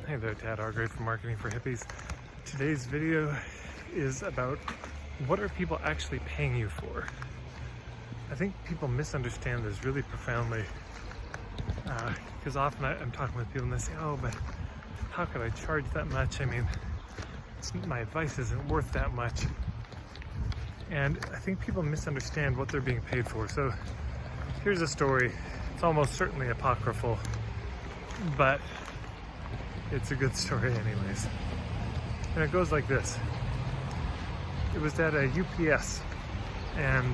Hey there, Tad Argrave from Marketing for Hippies. Today's video is about what are people actually paying you for? I think people misunderstand this really profoundly because often I'm talking with people and they say, oh, but how could I charge that much? I mean, my advice isn't worth that much. And I think people misunderstand what they're being paid for. So here's a story. It's almost certainly apocryphal, but it's a good story anyways. And it goes like this. It was at a UPS, and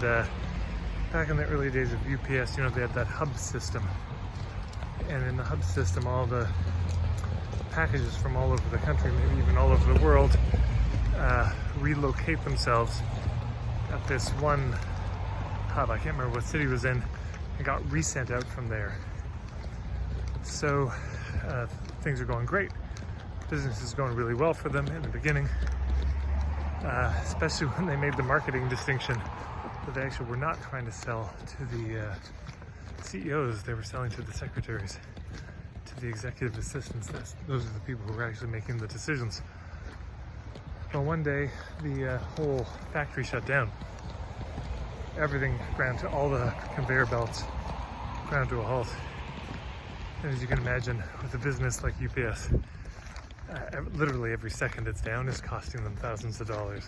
back in the early days of UPS, you know, they had that hub system. And in the hub system, all the packages from all over the country, maybe even all over the world, relocate themselves at this one hub. I can't remember what city it was in, and got resent out from there. So things are going great. Business is going really well for them in the beginning, especially when they made the marketing distinction that they actually were not trying to sell to the CEOs, they were selling to the secretaries, to the executive assistants. Those are the people who were actually making the decisions. Well, one day the whole factory shut down. Everything ground to, all the conveyor belts ground to a halt. And as you can imagine, with a business like UPS, literally every second it's down is costing them thousands of dollars.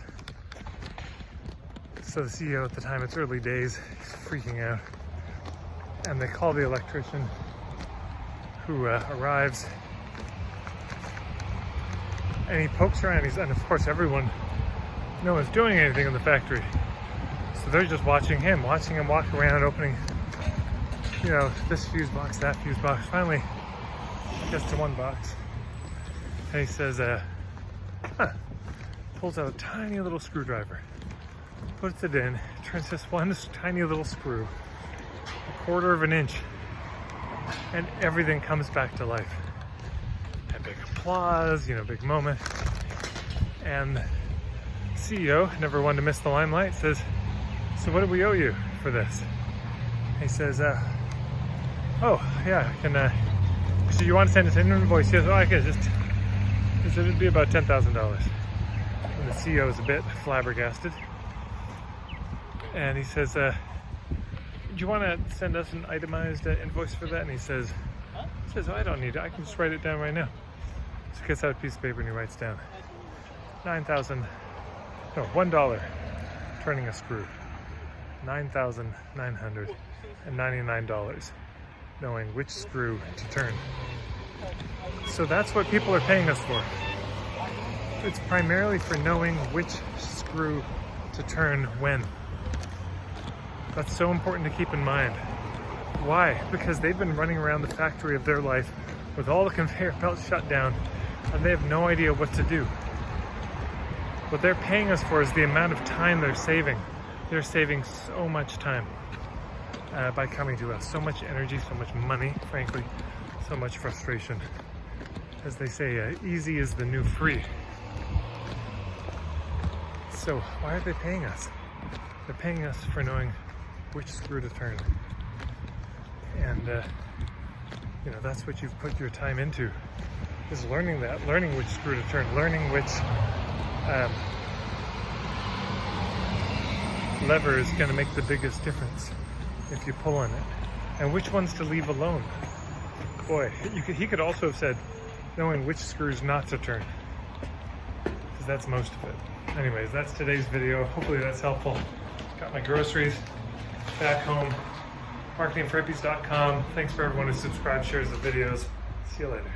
So the CEO at the time, it's early days, he's freaking out. And they call the electrician who arrives. And he pokes around, and of course no one's doing anything in the factory. So they're just watching him walk around, opening, you know, this fuse box, that fuse box. Finally, gets to one box, and he says, pulls out a tiny little screwdriver, puts it in, turns this one tiny little screw, 1/4 of an inch, and everything comes back to life. A big applause, you know, big moment. And the CEO, never one to miss the limelight, says, so what do we owe you for this? He says, oh, yeah, I can, so you want to send us an invoice? He says, oh, I can just, he said it'd be about $10,000. And the CEO is a bit flabbergasted. And he says, do you want to send us an itemized invoice for that? And he says, oh, I don't need it. I can just write it down right now. So he gets out a piece of paper and he writes down $1 turning a screw. $9,999, knowing which screw to turn. So that's what people are paying us for. It's primarily for knowing which screw to turn when. That's so important to keep in mind. Why? Because they've been running around the factory of their life with all the conveyor belts shut down, and they have no idea what to do. What they're paying us for is the amount of time they're saving. They're saving so much time by coming to us. So much energy, so much money, frankly, so much frustration. As they say, easy is the new free. So why are they paying us? They're paying us for knowing which screw to turn. And, you know, that's what you've put your time into, is learning that, learning which screw to turn, learning which lever is going to make the biggest difference if you pull on it, and which ones to leave alone. Boy, he could also have said knowing which screws not to turn, because that's most of it. Anyways, that's today's video. Hopefully that's helpful. Got my groceries back home. marketingforhippies.com. Thanks for everyone who subscribes, shares the videos. See you later.